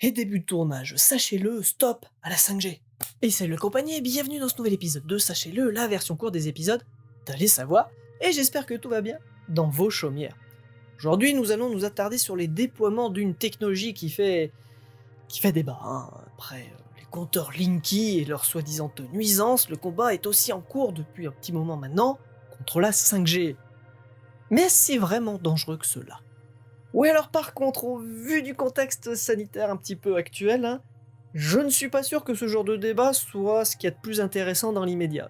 Et début de tournage, sachez-le, stop à la 5G. Et salut le compagnie et bienvenue dans ce nouvel épisode de Sachez-le, la version courte des épisodes d'Allez savoir, et j'espère que tout va bien dans vos chaumières. Aujourd'hui, nous allons nous attarder sur les déploiements d'une technologie qui fait débat. Après les compteurs Linky et leurs soi-disant nuisances, le combat est aussi en cours depuis un petit moment maintenant contre la 5G. Mais est-ce vraiment dangereux que cela? Oui, alors par contre, au vu du contexte sanitaire un petit peu actuel, je ne suis pas sûr que ce genre de débat soit ce qu'il y a de plus intéressant dans l'immédiat.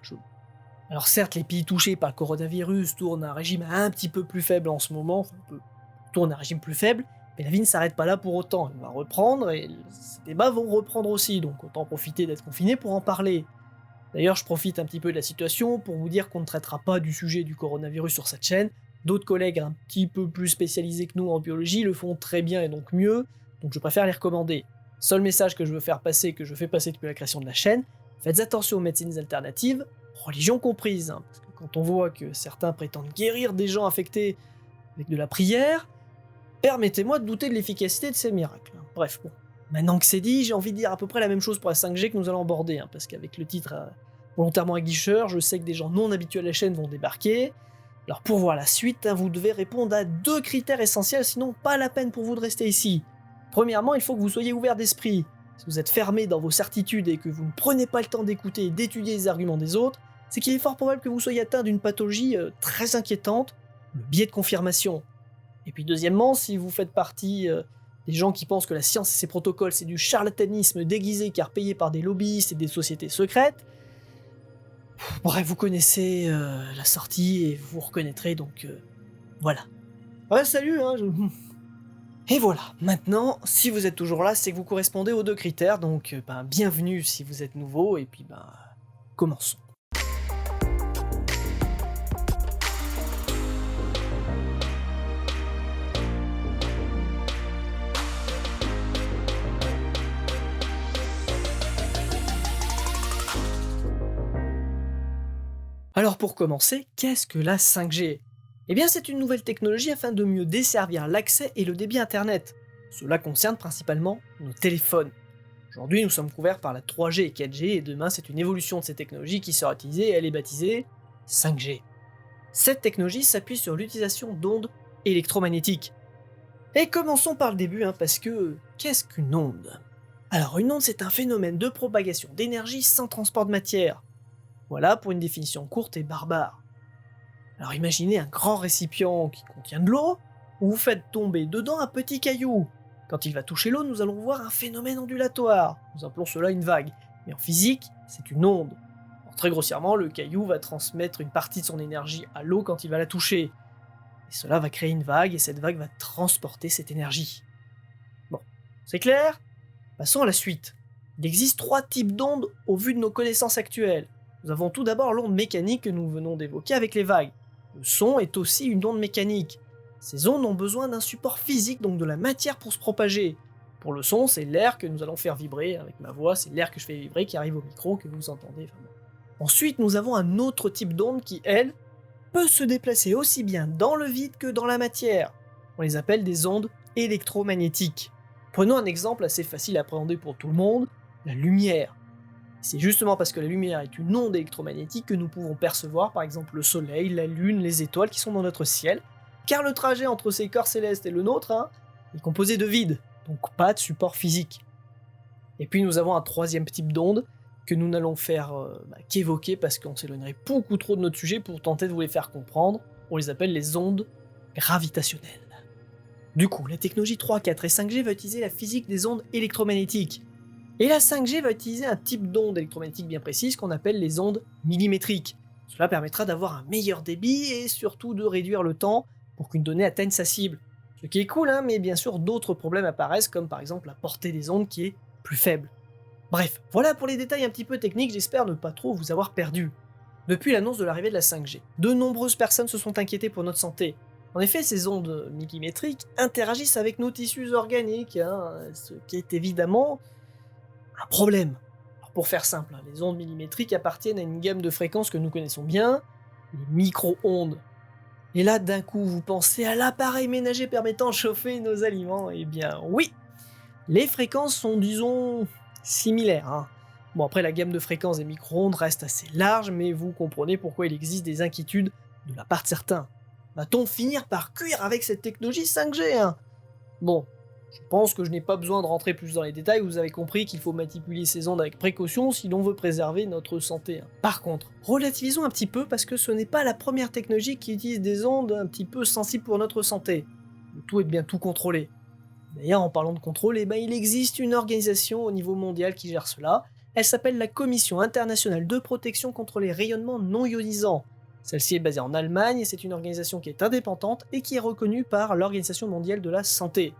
Alors certes, les pays touchés par le coronavirus tournent à un régime un petit peu plus faible en ce moment, tournent à un régime plus faible, mais la vie ne s'arrête pas là pour autant. Elle va reprendre et ces débats vont reprendre aussi, donc autant profiter d'être confiné pour en parler. D'ailleurs, je profite un petit peu de la situation pour vous dire qu'on ne traitera pas du sujet du coronavirus sur cette chaîne. D'autres collègues un petit peu plus spécialisés que nous en biologie le font très bien et donc mieux, donc je préfère les recommander. Seul message que je veux faire passer, que je fais passer depuis la création de la chaîne, faites attention aux médecines alternatives, religion comprise, parce que quand on voit que certains prétendent guérir des gens infectés avec de la prière, permettez-moi de douter de l'efficacité de ces miracles. Bref, bon. Maintenant que c'est dit, j'ai envie de dire à peu près la même chose pour la 5G que nous allons aborder, parce qu'avec le titre volontairement aguicheur, je sais que des gens non habitués à la chaîne vont débarquer. Alors pour voir la suite, vous devez répondre à 2 critères essentiels, sinon pas la peine pour vous de rester ici. Premièrement, il faut que vous soyez ouvert d'esprit. Si vous êtes fermé dans vos certitudes et que vous ne prenez pas le temps d'écouter et d'étudier les arguments des autres, c'est qu'il est fort probable que vous soyez atteint d'une pathologie très inquiétante, le biais de confirmation. Et puis deuxièmement, si vous faites partie des gens qui pensent que la science et ses protocoles c'est du charlatanisme déguisé car payé par des lobbyistes et des sociétés secrètes, bref, vous connaissez la sortie et vous reconnaîtrez donc voilà. Ouais, salut, Et voilà, maintenant, si vous êtes toujours là, c'est que vous correspondez aux 2 critères, donc bienvenue si vous êtes nouveau, et puis commençons. Alors pour commencer, qu'est-ce que la 5G? Eh bien c'est une nouvelle technologie afin de mieux desservir l'accès et le débit internet. Cela concerne principalement nos téléphones. Aujourd'hui nous sommes couverts par la 3G et 4G et demain c'est une évolution de ces technologies qui sera utilisée et elle est baptisée 5G. Cette technologie s'appuie sur l'utilisation d'ondes électromagnétiques. Et commençons par le début parce que qu'est-ce qu'une onde? Alors une onde c'est un phénomène de propagation d'énergie sans transport de matière. Voilà pour une définition courte et barbare. Alors imaginez un grand récipient qui contient de l'eau, où vous faites tomber dedans un petit caillou. Quand il va toucher l'eau, nous allons voir un phénomène ondulatoire. Nous appelons cela une vague. Mais en physique, c'est une onde. Alors, très grossièrement, le caillou va transmettre une partie de son énergie à l'eau quand il va la toucher. Et cela va créer une vague, et cette vague va transporter cette énergie. Bon, c'est clair? Passons à la suite. Il existe 3 types d'ondes au vu de nos connaissances actuelles. Nous avons tout d'abord l'onde mécanique que nous venons d'évoquer avec les vagues. Le son est aussi une onde mécanique. Ces ondes ont besoin d'un support physique, donc de la matière pour se propager. Pour le son, c'est l'air que nous allons faire vibrer avec ma voix, c'est l'air que je fais vibrer qui arrive au micro, que vous entendez. Ensuite, nous avons un autre type d'onde qui, elle, peut se déplacer aussi bien dans le vide que dans la matière. On les appelle des ondes électromagnétiques. Prenons un exemple assez facile à appréhender pour tout le monde, la lumière. C'est justement parce que la lumière est une onde électromagnétique que nous pouvons percevoir par exemple le soleil, la lune, les étoiles qui sont dans notre ciel, car le trajet entre ces corps célestes et le nôtre est composé de vide, donc pas de support physique. Et puis nous avons un 3e type d'onde que nous n'allons faire qu'évoquer parce qu'on s'éloignerait beaucoup trop de notre sujet pour tenter de vous les faire comprendre, on les appelle les ondes gravitationnelles. Du coup, la technologie 3, 4 et 5G va utiliser la physique des ondes électromagnétiques. Et la 5G va utiliser un type d'onde électromagnétique bien précise qu'on appelle les ondes millimétriques. Cela permettra d'avoir un meilleur débit et surtout de réduire le temps pour qu'une donnée atteigne sa cible. Ce qui est cool, mais bien sûr d'autres problèmes apparaissent comme par exemple la portée des ondes qui est plus faible. Bref, voilà pour les détails un petit peu techniques, j'espère ne pas trop vous avoir perdu. Depuis l'annonce de l'arrivée de la 5G, de nombreuses personnes se sont inquiétées pour notre santé. En effet, ces ondes millimétriques interagissent avec nos tissus organiques, ce qui est évidemment un problème. Alors pour faire simple, les ondes millimétriques appartiennent à une gamme de fréquences que nous connaissons bien, les micro-ondes. Et là, d'un coup, vous pensez à l'appareil ménager permettant de chauffer nos aliments? Eh bien oui, Les fréquences sont, disons, similaires, hein. Bon, après, la gamme de fréquences des micro-ondes reste assez large, mais vous comprenez pourquoi il existe des inquiétudes de la part de certains. Va-t-on finir par cuire avec cette technologie 5G, hein? Bon, je pense que je n'ai pas besoin de rentrer plus dans les détails, vous avez compris qu'il faut manipuler ces ondes avec précaution si l'on veut préserver notre santé, hein. Par contre, relativisons un petit peu parce que ce n'est pas la première technologie qui utilise des ondes un petit peu sensibles pour notre santé. Le tout est de bien tout contrôler. D'ailleurs, en parlant de contrôle, il existe une organisation au niveau mondial qui gère cela. Elle s'appelle la Commission internationale de protection contre les rayonnements non ionisants. Celle-ci est basée en Allemagne et c'est une organisation qui est indépendante et qui est reconnue par l'Organisation mondiale de la santé.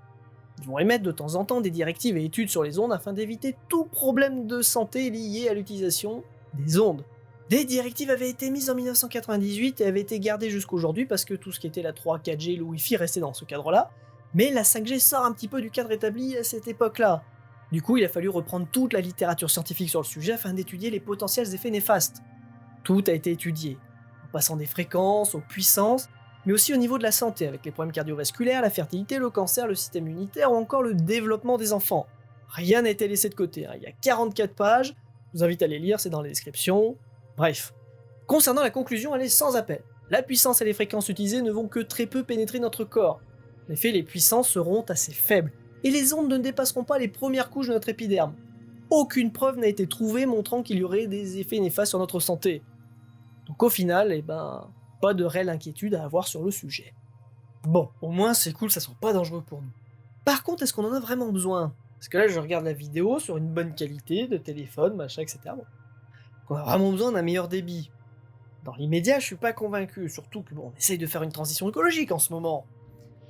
Ils vont émettre de temps en temps des directives et études sur les ondes afin d'éviter tout problème de santé lié à l'utilisation des ondes. Des directives avaient été mises en 1998 et avaient été gardées jusqu'aujourd'hui parce que tout ce qui était la 3, 4G, le Wi-Fi restait dans ce cadre-là, mais la 5G sort un petit peu du cadre établi à cette époque-là. Du coup, il a fallu reprendre toute la littérature scientifique sur le sujet afin d'étudier les potentiels effets néfastes. Tout a été étudié, en passant des fréquences aux puissances, mais aussi au niveau de la santé, avec les problèmes cardiovasculaires, la fertilité, le cancer, le système immunitaire ou encore le développement des enfants. Rien n'a été laissé de côté, hein. Il y a 44 pages, je vous invite à les lire, c'est dans la description. Bref. Concernant la conclusion, elle est sans appel. La puissance et les fréquences utilisées ne vont que très peu pénétrer notre corps. En effet, les puissances seront assez faibles, et les ondes ne dépasseront pas les premières couches de notre épiderme. Aucune preuve n'a été trouvée montrant qu'il y aurait des effets néfastes sur notre santé. Donc au final, pas de réelle inquiétude à avoir sur le sujet. Bon, au moins c'est cool, ça soit pas dangereux pour nous. Par contre, est-ce qu'on en a vraiment besoin? Parce que là, je regarde la vidéo sur une bonne qualité de téléphone, machin, etc. Bon, on a vraiment besoin d'un meilleur débit. Dans l'immédiat, je suis pas convaincu, surtout que on essaye de faire une transition écologique en ce moment.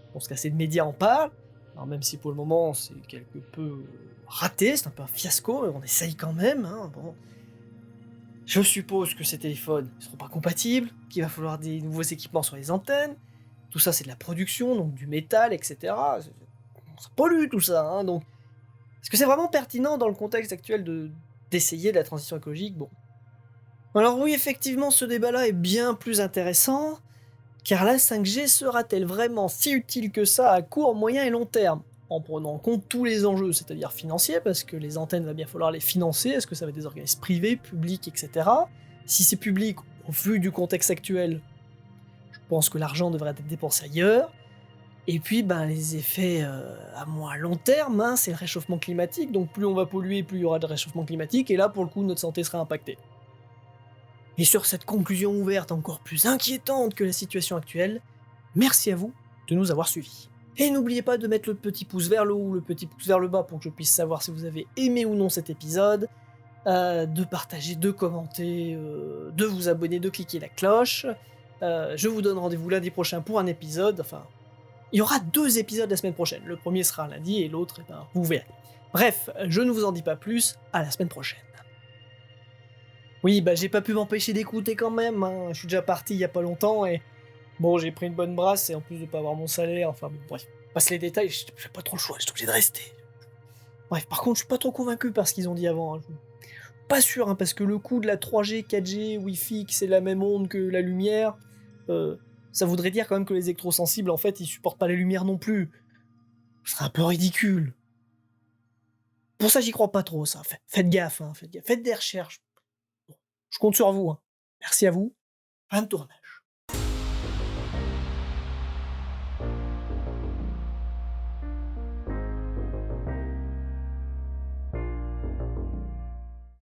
Je pense qu'assez de médias en parlent, alors même si pour le moment c'est quelque peu raté, c'est un peu un fiasco, mais on essaye quand même, hein, bon. Je suppose que ces téléphones ne seront pas compatibles, qu'il va falloir des nouveaux équipements sur les antennes, tout ça c'est de la production, donc du métal, etc. Ça pollue tout ça, hein, donc est-ce que c'est vraiment pertinent dans le contexte actuel d'essayer de la transition écologique? Bon. Alors oui, effectivement, ce débat-là est bien plus intéressant, car la 5G sera-t-elle vraiment si utile que ça à court, moyen et long terme? En prenant en compte tous les enjeux, c'est-à-dire financiers, parce que les antennes, va bien falloir les financer, est-ce que ça va être des organismes privés, publics, etc. Si c'est public, au vu du contexte actuel, je pense que l'argent devrait être dépensé ailleurs. Et puis, les effets à moins long terme, hein, c'est le réchauffement climatique, donc plus on va polluer, plus il y aura de réchauffement climatique, et là, pour le coup, notre santé sera impactée. Et sur cette conclusion ouverte encore plus inquiétante que la situation actuelle, merci à vous de nous avoir suivis. Et n'oubliez pas de mettre le petit pouce vers le haut ou le petit pouce vers le bas pour que je puisse savoir si vous avez aimé ou non cet épisode, de partager, de commenter, de vous abonner, de cliquer la cloche. Je vous donne rendez-vous lundi prochain pour un épisode, enfin, il y aura 2 épisodes la semaine prochaine, le premier sera lundi et l'autre, vous verrez. Bref, je ne vous en dis pas plus, à la semaine prochaine. Oui, j'ai pas pu m'empêcher d'écouter quand même, hein. Je suis déjà parti il y a pas longtemps et bon, j'ai pris une bonne brasse et en plus de pas avoir mon salaire, enfin bon, bref. Passe les détails, j'ai pas trop le choix, j'étais obligé de rester. Bref, par contre, je suis pas trop convaincu par ce qu'ils ont dit avant, hein. Pas sûr, hein, parce que le coût de la 3G, 4G, Wi-Fi, que c'est la même onde que la lumière, ça voudrait dire quand même que les électrosensibles, en fait, ils supportent pas la lumière non plus. Ce serait un peu ridicule. Pour ça, j'y crois pas trop, ça. Faites gaffe, hein, faites gaffe. Faites des recherches. Bon, je compte sur vous, hein. Merci à vous. Fin de tournage.